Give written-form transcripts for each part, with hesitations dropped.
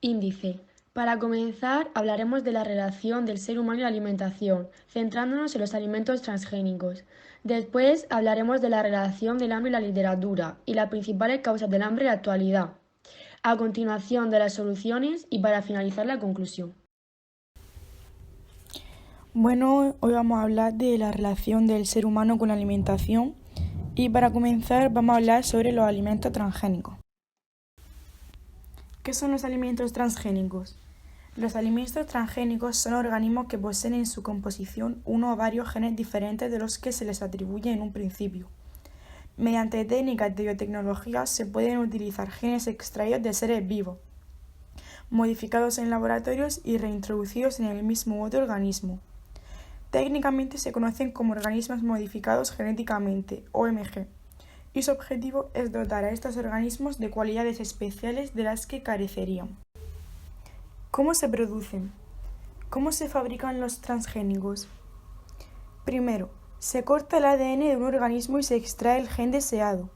Índice. Para comenzar, hablaremos de la relación del ser humano y la alimentación, centrándonos en los alimentos transgénicos. Después hablaremos de la relación del hambre y la literatura y las principales causas del hambre en la actualidad. A continuación, de las soluciones y para finalizar la conclusión. Bueno, hoy vamos a hablar de la relación del ser humano con la alimentación y para comenzar vamos a hablar sobre los alimentos transgénicos. ¿Qué son los alimentos transgénicos? Los alimentos transgénicos son organismos que poseen en su composición uno o varios genes diferentes de los que se les atribuye en un principio. Mediante técnicas de biotecnología se pueden utilizar genes extraídos de seres vivos, modificados en laboratorios y reintroducidos en el mismo u otro organismo. Técnicamente se conocen como organismos modificados genéticamente, OMG, y su objetivo es dotar a estos organismos de cualidades especiales de las que carecerían. ¿Cómo se producen? ¿Cómo se fabrican los transgénicos? Primero, se corta el ADN de un organismo y se extrae el gen deseado.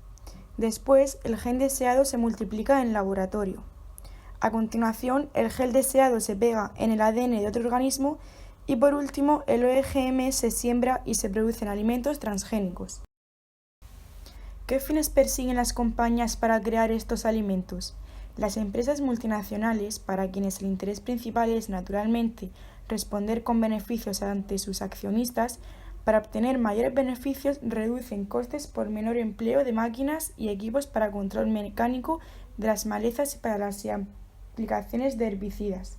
Después, el gen deseado se multiplica en laboratorio. A continuación, el gen deseado se pega en el ADN de otro organismo y por último, el OGM se siembra y se producen alimentos transgénicos. ¿Qué fines persiguen las compañías para crear estos alimentos? Las empresas multinacionales, para quienes el interés principal es, naturalmente, responder con beneficios ante sus accionistas, para obtener mayores beneficios reducen costes por menor empleo de máquinas y equipos para control mecánico de las malezas y para las aplicaciones de herbicidas.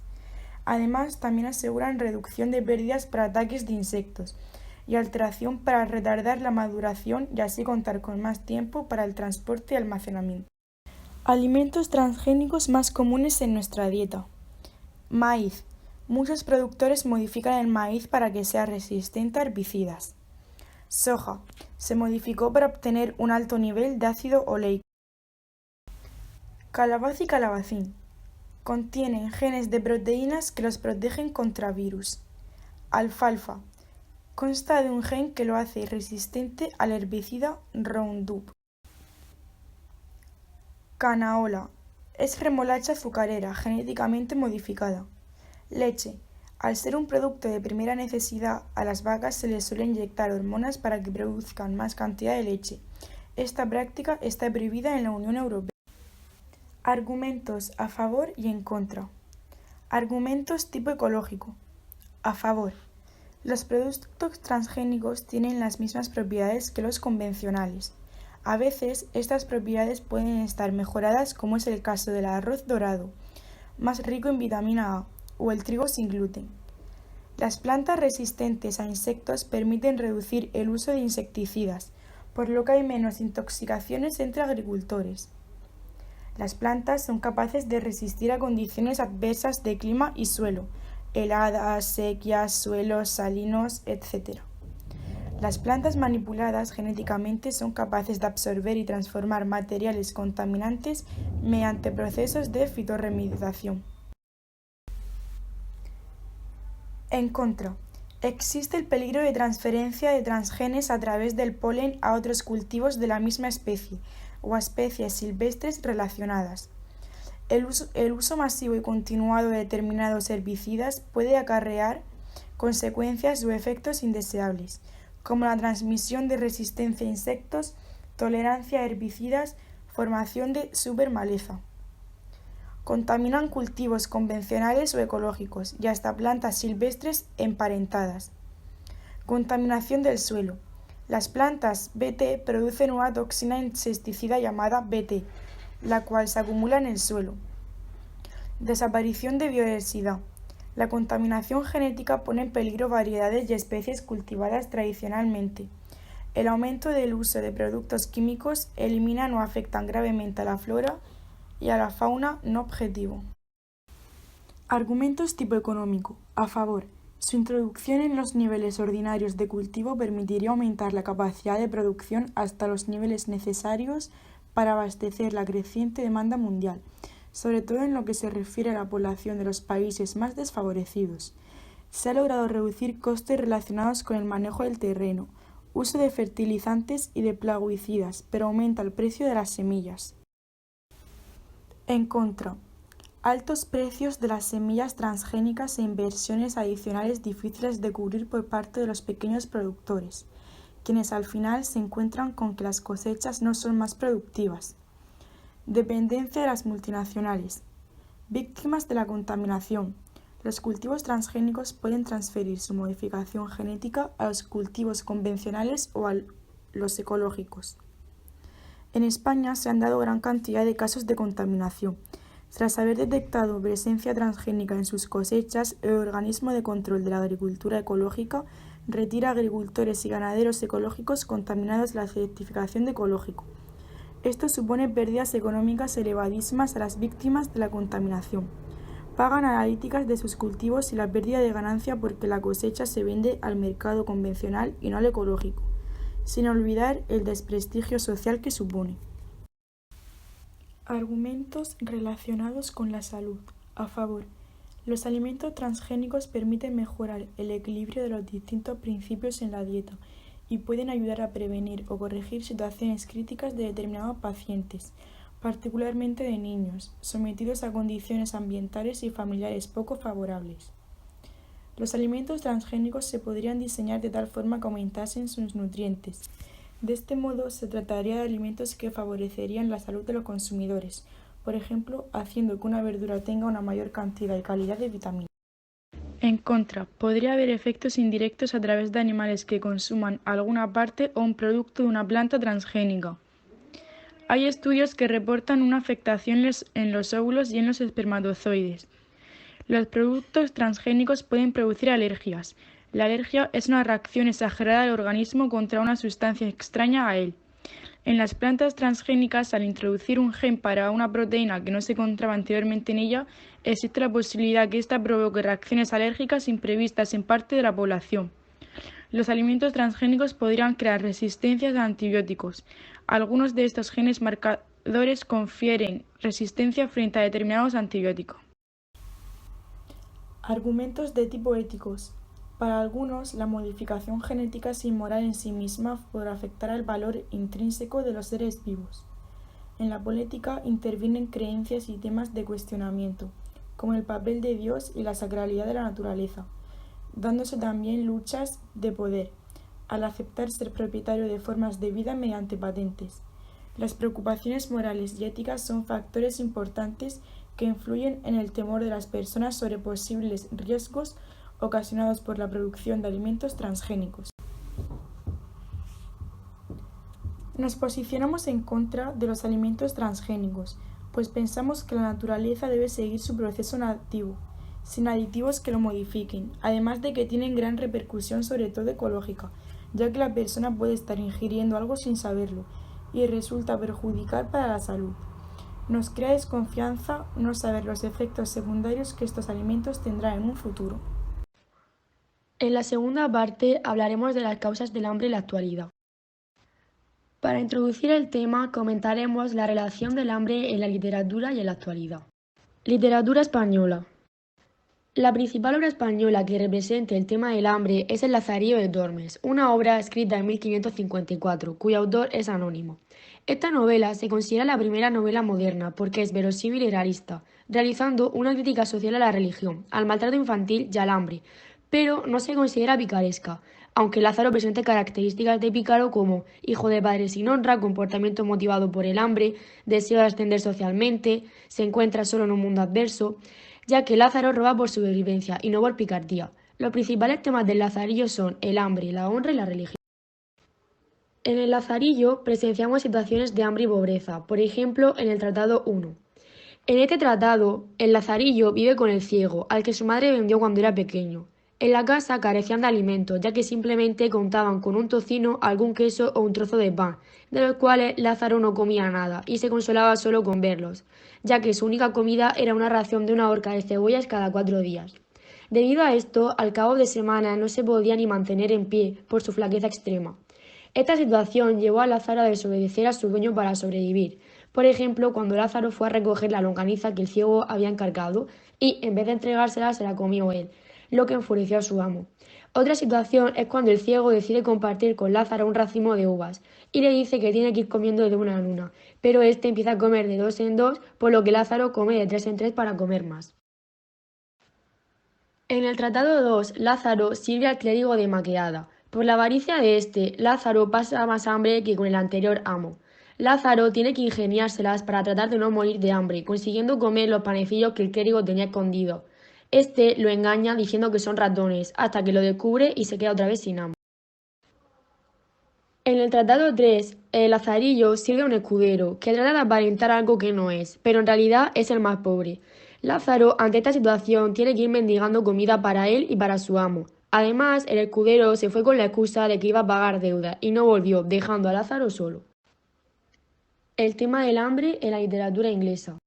Además, también aseguran reducción de pérdidas por ataques de insectos y alteración para retardar la maduración y así contar con más tiempo para el transporte y almacenamiento. Alimentos transgénicos más comunes en nuestra dieta. Maíz. Muchos productores modifican el maíz para que sea resistente a herbicidas. Soja. Se modificó para obtener un alto nivel de ácido oleico. Calabaza y calabacín. Contienen genes de proteínas que los protegen contra virus. Alfalfa. Consta de un gen que lo hace resistente al herbicida Roundup. Canaola. Es remolacha azucarera genéticamente modificada. Leche. Al ser un producto de primera necesidad, a las vacas se les suele inyectar hormonas para que produzcan más cantidad de leche. Esta práctica está prohibida en la Unión Europea. Argumentos a favor y en contra. Argumentos tipo ecológico. A favor. Los productos transgénicos tienen las mismas propiedades que los convencionales. A veces, estas propiedades pueden estar mejoradas, como es el caso del arroz dorado, más rico en vitamina A, o el trigo sin gluten. Las plantas resistentes a insectos permiten reducir el uso de insecticidas, por lo que hay menos intoxicaciones entre agricultores. Las plantas son capaces de resistir a condiciones adversas de clima y suelo, heladas, sequías, suelos salinos, etc. Las plantas manipuladas genéticamente son capaces de absorber y transformar materiales contaminantes mediante procesos de fitorremediación. En contra, existe el peligro de transferencia de transgenes a través del polen a otros cultivos de la misma especie o a especies silvestres relacionadas. El uso masivo y continuado de determinados herbicidas puede acarrear consecuencias o efectos indeseables, como la transmisión de resistencia a insectos, tolerancia a herbicidas, formación de supermaleza. Contaminan cultivos convencionales o ecológicos y hasta plantas silvestres emparentadas. Contaminación del suelo. Las plantas Bt producen una toxina insecticida llamada Bt, la cual se acumula en el suelo. Desaparición de biodiversidad. La contaminación genética pone en peligro variedades y especies cultivadas tradicionalmente. El aumento del uso de productos químicos eliminan o afectan gravemente a la flora y a la fauna no objetivo. Argumentos tipo económico. A favor. Su introducción en los niveles ordinarios de cultivo permitiría aumentar la capacidad de producción hasta los niveles necesarios para abastecer la creciente demanda mundial, sobre todo en lo que se refiere a la población de los países más desfavorecidos. Se ha logrado reducir costes relacionados con el manejo del terreno, uso de fertilizantes y de plaguicidas, pero aumenta el precio de las semillas. En contra, Altos precios de las semillas transgénicas e inversiones adicionales difíciles de cubrir por parte de los pequeños productores, quienes al final se encuentran con que las cosechas no son más productivas. Dependencia de las multinacionales. Víctimas de la contaminación. Los cultivos transgénicos pueden transferir su modificación genética a los cultivos convencionales o a los ecológicos. En España se han dado gran cantidad de casos de contaminación. Tras haber detectado presencia transgénica en sus cosechas, el Organismo de Control de la Agricultura Ecológica retira a agricultores y ganaderos ecológicos contaminados la certificación de ecológico. Esto supone pérdidas económicas elevadísimas a las víctimas de la contaminación. Pagan analíticas de sus cultivos y la pérdida de ganancia porque la cosecha se vende al mercado convencional y no al ecológico, sin olvidar el desprestigio social que supone. Argumentos relacionados con la salud. A favor. Los alimentos transgénicos permiten mejorar el equilibrio de los distintos principios en la dieta y pueden ayudar a prevenir o corregir situaciones críticas de determinados pacientes, particularmente de niños, sometidos a condiciones ambientales y familiares poco favorables. Los alimentos transgénicos se podrían diseñar de tal forma que aumentasen sus nutrientes. De este modo, se trataría de alimentos que favorecerían la salud de los consumidores, por ejemplo, haciendo que una verdura tenga una mayor cantidad y calidad de vitaminas. En contra, podría haber efectos indirectos a través de animales que consuman alguna parte o un producto de una planta transgénica. Hay estudios que reportan una afectación en los óvulos y en los espermatozoides. Los productos transgénicos pueden producir alergias. La alergia es una reacción exagerada del organismo contra una sustancia extraña a él. En las plantas transgénicas, al introducir un gen para una proteína que no se encontraba anteriormente en ella, existe la posibilidad que ésta provoque reacciones alérgicas imprevistas en parte de la población. Los alimentos transgénicos podrían crear resistencias a antibióticos. Algunos de estos genes marcadores confieren resistencia frente a determinados antibióticos. Argumentos de tipo éticos. Para algunos, la modificación genética es inmoral en sí misma por afectar al valor intrínseco de los seres vivos. En la política intervienen creencias y temas de cuestionamiento, como el papel de Dios y la sacralidad de la naturaleza, dándose también luchas de poder, al aceptar ser propietario de formas de vida mediante patentes. Las preocupaciones morales y éticas son factores importantes que influyen en el temor de las personas sobre posibles riesgos ocasionados por la producción de alimentos transgénicos. Nos posicionamos en contra de los alimentos transgénicos, pues pensamos que la naturaleza debe seguir su proceso nativo, sin aditivos que lo modifiquen, además de que tienen gran repercusión sobre todo ecológica, ya que la persona puede estar ingiriendo algo sin saberlo y resulta perjudicial para la salud. Nos crea desconfianza no saber los efectos secundarios que estos alimentos tendrán en un futuro. En la segunda parte hablaremos de las causas del hambre en la actualidad. Para introducir el tema comentaremos la relación del hambre en la literatura y en la actualidad. Literatura española. La principal obra española que represente el tema del hambre es El Lazarillo de Tormes, una obra escrita en 1554, cuyo autor es anónimo. Esta novela se considera la primera novela moderna porque es verosímil y realista, realizando una crítica social a la religión, al maltrato infantil y al hambre, pero no se considera picaresca, aunque Lázaro presente características de pícaro como hijo de padre sin honra, comportamiento motivado por el hambre, deseo de ascender socialmente, se encuentra solo en un mundo adverso, ya que Lázaro roba por supervivencia y no por picardía. Los principales temas del Lazarillo son el hambre, la honra y la religión. En el Lazarillo presenciamos situaciones de hambre y pobreza, por ejemplo en el Tratado 1. En este tratado, el Lazarillo vive con el ciego, al que su madre vendió cuando era pequeño. En la casa carecían de alimentos, ya que simplemente contaban con un tocino, algún queso o un trozo de pan, de los cuales Lázaro no comía nada y se consolaba solo con verlos, ya que su única comida era una ración de una horca de cebollas cada 4 días. Debido a esto, al cabo de semanas no se podía ni mantener en pie por su flaqueza extrema. Esta situación llevó a Lázaro a desobedecer a su dueño para sobrevivir. Por ejemplo, cuando Lázaro fue a recoger la longaniza que el ciego había encargado y, en vez de entregársela, se la comió él, lo que enfureció a su amo. Otra situación es cuando el ciego decide compartir con Lázaro un racimo de uvas y le dice que tiene que ir comiendo de una en una, pero este empieza a comer de dos en dos, por lo que Lázaro come de tres en tres para comer más. En el Tratado 2, Lázaro sirve al clérigo de Maqueada. Por la avaricia de este, Lázaro pasa más hambre que con el anterior amo. Lázaro tiene que ingeniárselas para tratar de no morir de hambre, consiguiendo comer los panecillos que el clérigo tenía escondido. Este lo engaña diciendo que son ratones, hasta que lo descubre y se queda otra vez sin hambre. En el Tratado 3, el Lazarillo sirve a un escudero, que trata de aparentar algo que no es, pero en realidad es el más pobre. Lázaro, ante esta situación, tiene que ir mendigando comida para él y para su amo. Además, el escudero se fue con la excusa de que iba a pagar deuda y no volvió, dejando a Lázaro solo. El tema del hambre en la literatura inglesa.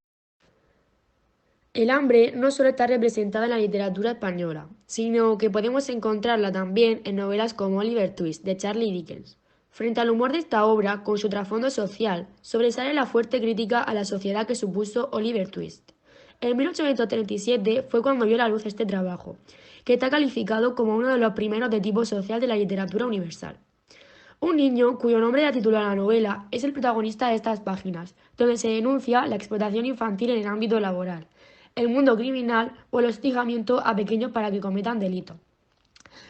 El hambre no solo está representada en la literatura española, sino que podemos encontrarla también en novelas como Oliver Twist, de Charles Dickens. Frente al humor de esta obra, con su trasfondo social, sobresale la fuerte crítica a la sociedad que supuso Oliver Twist. En 1837 fue cuando vio la luz este trabajo, que está calificado como uno de los primeros de tipo social de la literatura universal. Un niño, cuyo nombre da título a la novela, es el protagonista de estas páginas, donde se denuncia la explotación infantil en el ámbito laboral, el mundo criminal o el hostigamiento a pequeños para que cometan delitos.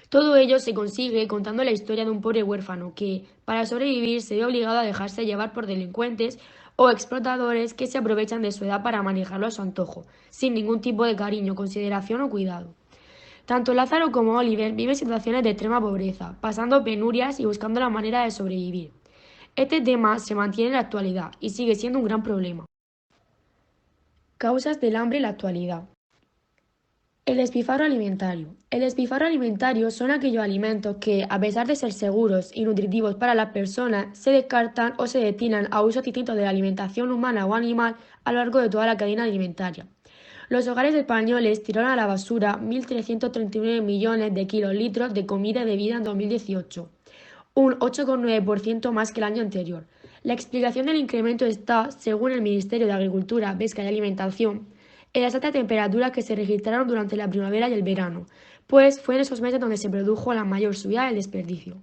Todo ello se consigue contando la historia de un pobre huérfano que, para sobrevivir, se ve obligado a dejarse llevar por delincuentes o explotadores que se aprovechan de su edad para manejarlo a su antojo, sin ningún tipo de cariño, consideración o cuidado. Tanto Lázaro como Oliver viven situaciones de extrema pobreza, pasando penurias y buscando la manera de sobrevivir. Este tema se mantiene en la actualidad y sigue siendo un gran problema. Causas del hambre en la actualidad. El despilfarro alimentario. El despilfarro alimentario son aquellos alimentos que, a pesar de ser seguros y nutritivos para las personas, se descartan o se destinan a usos distintos de la alimentación humana o animal a lo largo de toda la cadena alimentaria. Los hogares españoles tiraron a la basura 1.339 millones de kilolitros de comida y bebida en 2018, un 8,9% más que el año anterior. La explicación del incremento está, según el Ministerio de Agricultura, Pesca y Alimentación, en las altas temperaturas que se registraron durante la primavera y el verano, pues fue en esos meses donde se produjo la mayor subida del desperdicio.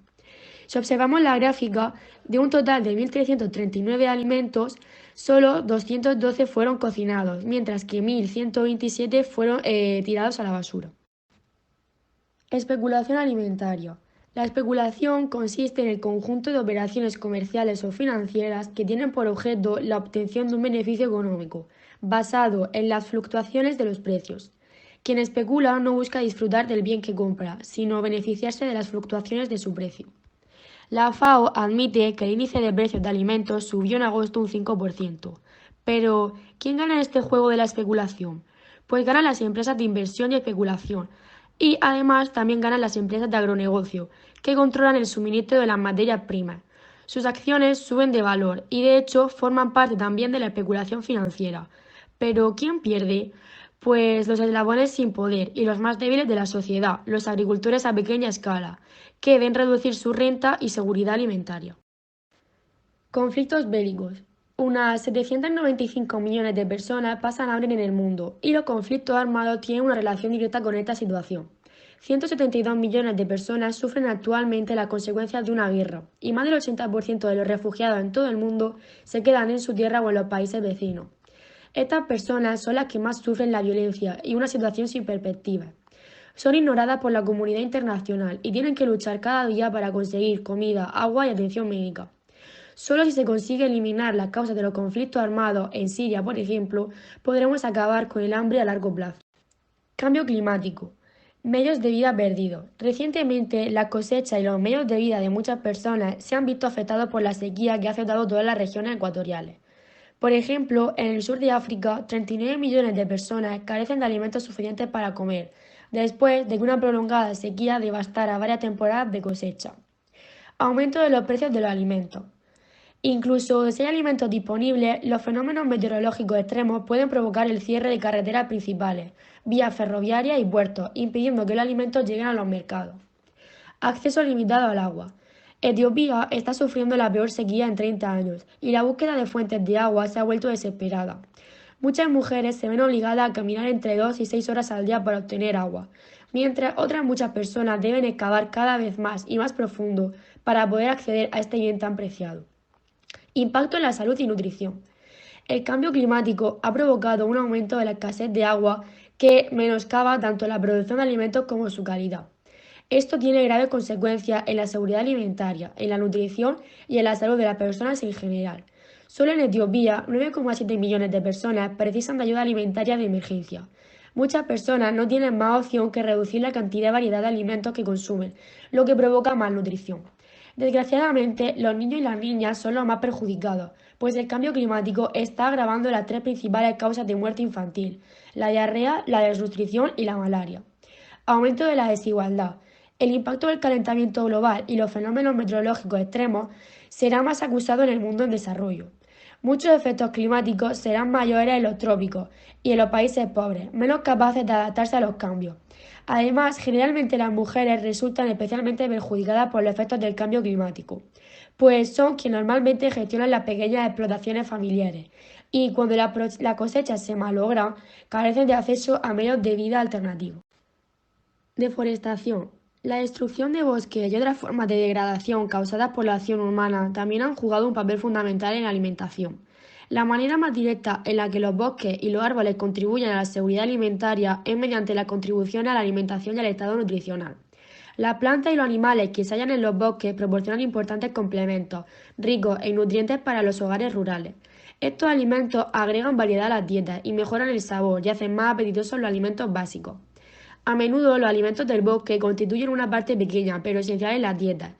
Si observamos la gráfica, de un total de 1.339 alimentos, solo 212 fueron cocinados, mientras que 1.127 fueron tirados a la basura. Especulación alimentaria. La especulación consiste en el conjunto de operaciones comerciales o financieras que tienen por objeto la obtención de un beneficio económico, basado en las fluctuaciones de los precios. Quien especula no busca disfrutar del bien que compra, sino beneficiarse de las fluctuaciones de su precio. La FAO admite que el índice de precios de alimentos subió en agosto un 5%. Pero, ¿quién gana en este juego de la especulación? Pues ganan las empresas de inversión y especulación. Y además también ganan las empresas de agronegocio, que controlan el suministro de las materias primas. Sus acciones suben de valor y de hecho forman parte también de la especulación financiera. Pero ¿quién pierde? Pues los eslabones sin poder y los más débiles de la sociedad, los agricultores a pequeña escala, que deben reducir su renta y seguridad alimentaria. Conflictos bélicos. Unas 795 millones de personas pasan hambre en el mundo y los conflictos armados tienen una relación directa con esta situación. 172 millones de personas sufren actualmente las consecuencias de una guerra y más del 80% de los refugiados en todo el mundo se quedan en su tierra o en los países vecinos. Estas personas son las que más sufren la violencia y una situación sin perspectiva. Son ignoradas por la comunidad internacional y tienen que luchar cada día para conseguir comida, agua y atención médica. Solo si se consigue eliminar las causas de los conflictos armados en Siria, por ejemplo, podremos acabar con el hambre a largo plazo. Cambio climático. Medios de vida perdidos. Recientemente, la cosecha y los medios de vida de muchas personas se han visto afectados por la sequía que ha afectado todas las regiones ecuatoriales. Por ejemplo, en el sur de África, 39 millones de personas carecen de alimentos suficientes para comer, después de que una prolongada sequía devastara varias temporadas de cosecha. Aumento de los precios de los alimentos. Incluso si hay alimentos disponibles, los fenómenos meteorológicos extremos pueden provocar el cierre de carreteras principales, vías ferroviarias y puertos, impidiendo que los alimentos lleguen a los mercados. Acceso limitado al agua. Etiopía está sufriendo la peor sequía en 30 años y la búsqueda de fuentes de agua se ha vuelto desesperada. Muchas mujeres se ven obligadas a caminar entre 2 y 6 horas al día para obtener agua. mientras otras muchas personas deben excavar cada vez más y más profundo para poder acceder a este bien tan preciado. Impacto en la salud y nutrición. El cambio climático ha provocado un aumento de la escasez de agua que menoscaba tanto la producción de alimentos como su calidad. Esto tiene graves consecuencias en la seguridad alimentaria, en la nutrición y en la salud de las personas en general. Solo en Etiopía, 9,7 millones de personas precisan de ayuda alimentaria de emergencia. Muchas personas no tienen más opción que reducir la cantidad y variedad de alimentos que consumen, lo que provoca malnutrición. Desgraciadamente, los niños y las niñas son los más perjudicados, pues el cambio climático está agravando las tres principales causas de muerte infantil: la diarrea, la desnutrición y la malaria. Aumento de la desigualdad. El impacto del calentamiento global y los fenómenos meteorológicos extremos será más acusado en el mundo en desarrollo. Muchos efectos climáticos serán mayores en los trópicos y en los países pobres, menos capaces de adaptarse a los cambios. Además, generalmente las mujeres resultan especialmente perjudicadas por los efectos del cambio climático, pues son quienes normalmente gestionan las pequeñas explotaciones familiares y cuando la cosecha se malogra, carecen de acceso a medios de vida alternativos. Deforestación. La destrucción de bosques y otras formas de degradación causadas por la acción humana también han jugado un papel fundamental en la alimentación. La manera más directa en la que los bosques y los árboles contribuyen a la seguridad alimentaria es mediante la contribución a la alimentación y al estado nutricional. Las plantas y los animales que se hallan en los bosques proporcionan importantes complementos, ricos en nutrientes para los hogares rurales. Estos alimentos agregan variedad a las dietas y mejoran el sabor y hacen más apetitosos los alimentos básicos. A menudo los alimentos del bosque constituyen una parte pequeña pero esencial en las dietas,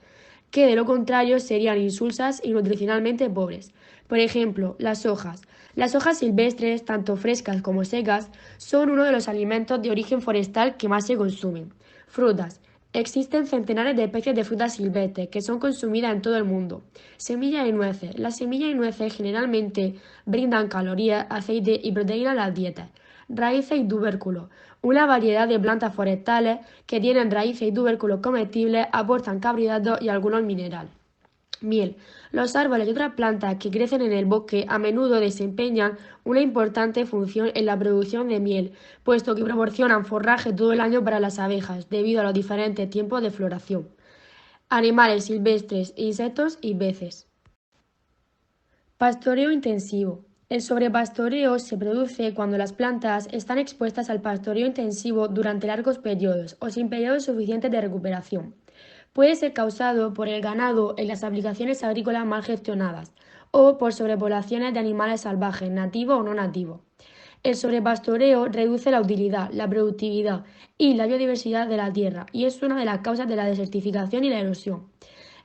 que de lo contrario serían insulsas y nutricionalmente pobres. Por ejemplo, las hojas. Las hojas silvestres, tanto frescas como secas, son uno de los alimentos de origen forestal que más se consumen. Frutas. Existen centenares de especies de frutas silvestres que son consumidas en todo el mundo. Semillas y nueces. Las semillas y nueces generalmente brindan calorías, aceite y proteína a las dietas. Raíces y tubérculos. Una variedad de plantas forestales que tienen raíces y tubérculos comestibles aportan carbohidratos y algunos minerales. Miel. Los árboles y otras plantas que crecen en el bosque a menudo desempeñan una importante función en la producción de miel, puesto que proporcionan forraje todo el año para las abejas, debido a los diferentes tiempos de floración. Animales silvestres, insectos y peces. Pastoreo intensivo. El sobrepastoreo se produce cuando las plantas están expuestas al pastoreo intensivo durante largos periodos o sin periodos suficientes de recuperación. Puede ser causado por el ganado en las aplicaciones agrícolas mal gestionadas o por sobrepoblaciones de animales salvajes, nativos o no nativos. El sobrepastoreo reduce la utilidad, la productividad y la biodiversidad de la tierra y es una de las causas de la desertificación y la erosión.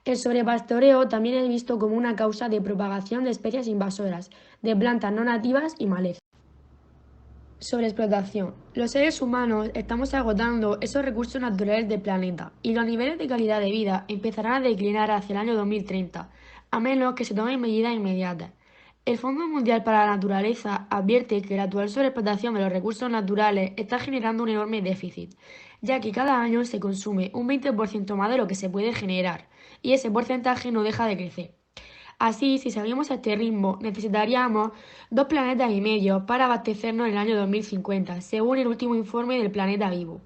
El sobrepastoreo también es visto como una causa de propagación de especies invasoras, de plantas no nativas y malezas. Sobreexplotación. Los seres humanos estamos agotando esos recursos naturales del planeta y los niveles de calidad de vida empezarán a declinar hacia el año 2030, a menos que se tomen medidas inmediatas. El Fondo Mundial para la Naturaleza advierte que la actual sobreexplotación de los recursos naturales está generando un enorme déficit, ya que cada año se consume un 20% más de lo que se puede generar, y ese porcentaje no deja de crecer. Así, si seguimos a este ritmo, necesitaríamos 2,5 planetas para abastecernos en el año 2050, según el último informe del Planeta Vivo.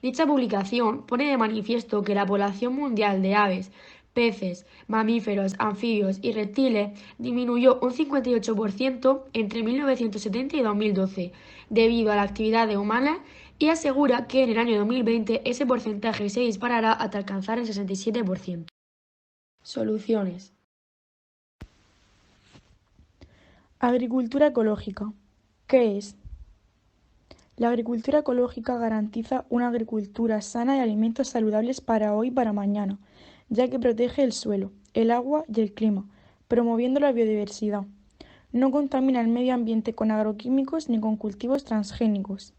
Dicha publicación pone de manifiesto que la población mundial de aves, peces, mamíferos, anfibios y reptiles disminuyó un 58% entre 1970 y 2012, debido a las actividades humanas, y asegura que en el año 2020 ese porcentaje se disparará hasta alcanzar el 67%. Soluciones. Agricultura ecológica. ¿Qué es? La agricultura ecológica garantiza una agricultura sana y alimentos saludables para hoy y para mañana, ya que protege el suelo, el agua y el clima, promoviendo la biodiversidad. No contamina el medio ambiente con agroquímicos ni con cultivos transgénicos.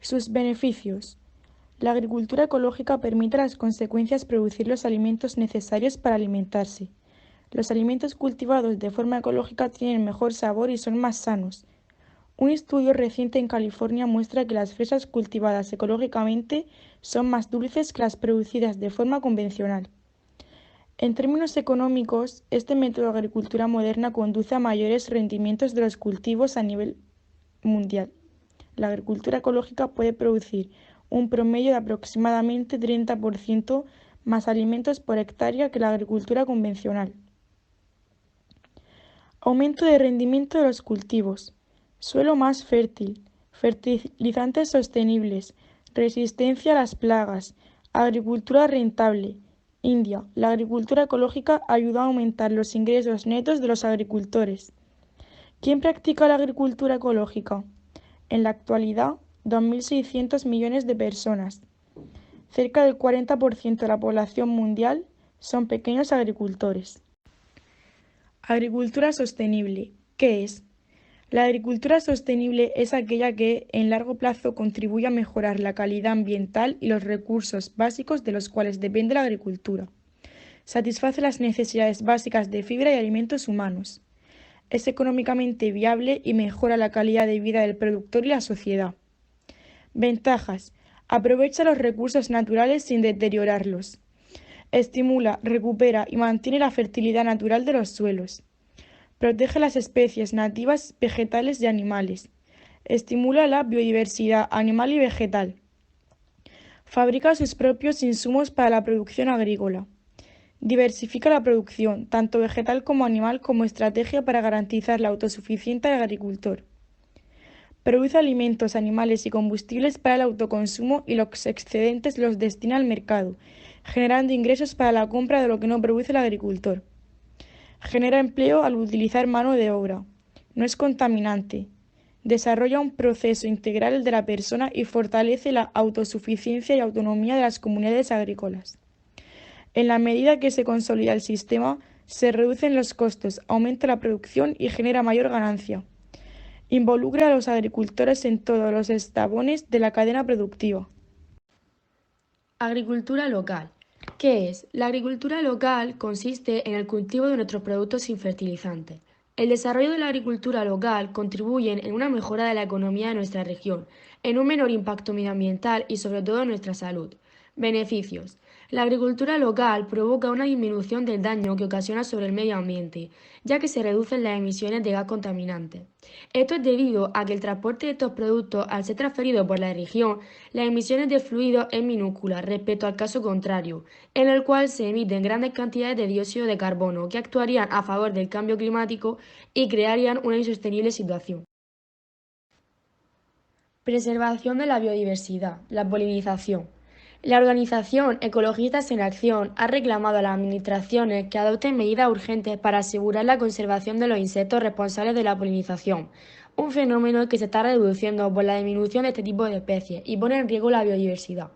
Sus beneficios. La agricultura ecológica permite a las consecuencias producir los alimentos necesarios para alimentarse. Los alimentos cultivados de forma ecológica tienen mejor sabor y son más sanos. Un estudio reciente en California muestra que las fresas cultivadas ecológicamente son más dulces que las producidas de forma convencional. En términos económicos, este método de agricultura moderna conduce a mayores rendimientos de los cultivos a nivel mundial. La agricultura ecológica puede producir un promedio de aproximadamente 30% más alimentos por hectárea que la agricultura convencional. Aumento de rendimiento de los cultivos, suelo más fértil, fertilizantes sostenibles, resistencia a las plagas, agricultura rentable. India, la agricultura ecológica ayudó a aumentar los ingresos netos de los agricultores. ¿Quién practica la agricultura ecológica? En la actualidad, 2.600 millones de personas. Cerca del 40% de la población mundial son pequeños agricultores. Agricultura sostenible. ¿Qué es? La agricultura sostenible es aquella que, en largo plazo, contribuye a mejorar la calidad ambiental y los recursos básicos de los cuales depende la agricultura. Satisface las necesidades básicas de fibra y alimentos humanos. Es económicamente viable y mejora la calidad de vida del productor y la sociedad. Ventajas. Aprovecha los recursos naturales sin deteriorarlos. Estimula, recupera y mantiene la fertilidad natural de los suelos. Protege las especies nativas vegetales y animales. Estimula la biodiversidad animal y vegetal. Fabrica sus propios insumos para la producción agrícola. Diversifica la producción, tanto vegetal como animal, como estrategia para garantizar la autosuficiencia del agricultor. Produce alimentos, animales y combustibles para el autoconsumo y los excedentes los destina al mercado, generando ingresos para la compra de lo que no produce el agricultor. Genera empleo al utilizar mano de obra. No es contaminante. Desarrolla un proceso integral de la persona y fortalece la autosuficiencia y autonomía de las comunidades agrícolas. En la medida que se consolida el sistema, se reducen los costos, aumenta la producción y genera mayor ganancia. Involucra a los agricultores en todos los eslabones de la cadena productiva. Agricultura local. ¿Qué es? La agricultura local consiste en el cultivo de nuestros productos sin fertilizantes. El desarrollo de la agricultura local contribuye en una mejora de la economía de nuestra región, en un menor impacto medioambiental y sobre todo en nuestra salud. Beneficios. La agricultura local provoca una disminución del daño que ocasiona sobre el medio ambiente, ya que se reducen las emisiones de gas contaminantes. Esto es debido a que el transporte de estos productos, al ser transferido por la región, las emisiones de fluidos es minúscula respecto al caso contrario, en el cual se emiten grandes cantidades de dióxido de carbono que actuarían a favor del cambio climático y crearían una insostenible situación. Preservación de la biodiversidad, la polinización. La organización Ecologistas en Acción ha reclamado a las administraciones que adopten medidas urgentes para asegurar la conservación de los insectos responsables de la polinización, un fenómeno que se está reduciendo por la disminución de este tipo de especies y pone en riesgo la biodiversidad.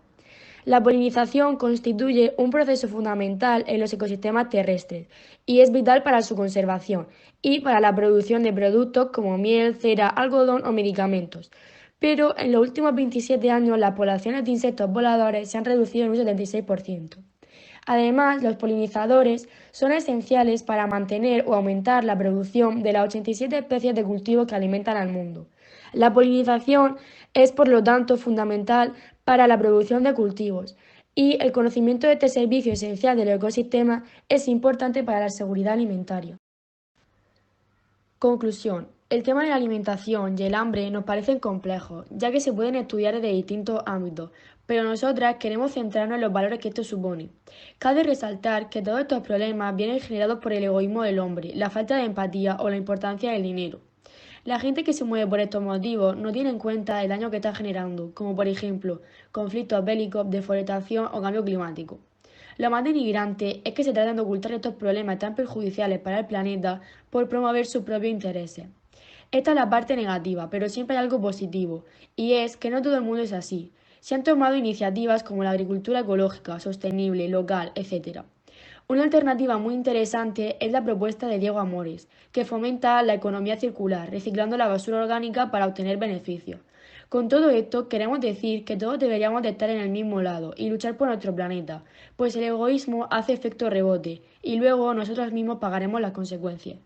La polinización constituye un proceso fundamental en los ecosistemas terrestres y es vital para su conservación y para la producción de productos como miel, cera, algodón o medicamentos. Pero en los últimos 27 años las poblaciones de insectos voladores se han reducido en un 76%. Además, los polinizadores son esenciales para mantener o aumentar la producción de las 87 especies de cultivos que alimentan al mundo. La polinización es, por lo tanto, fundamental para la producción de cultivos y el conocimiento de este servicio esencial del ecosistema es importante para la seguridad alimentaria. Conclusión. El tema de la alimentación y el hambre nos parecen complejos, ya que se pueden estudiar desde distintos ámbitos, pero nosotras queremos centrarnos en los valores que esto supone. Cabe resaltar que todos estos problemas vienen generados por el egoísmo del hombre, la falta de empatía o la importancia del dinero. La gente que se mueve por estos motivos no tiene en cuenta el daño que está generando, como por ejemplo conflictos bélicos, deforestación o cambio climático. Lo más denigrante es que se tratan de ocultar estos problemas tan perjudiciales para el planeta por promover sus propios intereses. Esta es la parte negativa, pero siempre hay algo positivo, y es que no todo el mundo es así. Se han tomado iniciativas como la agricultura ecológica, sostenible, local, etc. Una alternativa muy interesante es la propuesta de Diego Amores, que fomenta la economía circular, reciclando la basura orgánica para obtener beneficios. Con todo esto, queremos decir que todos deberíamos de estar en el mismo lado y luchar por nuestro planeta, pues el egoísmo hace efecto rebote y luego nosotros mismos pagaremos las consecuencias.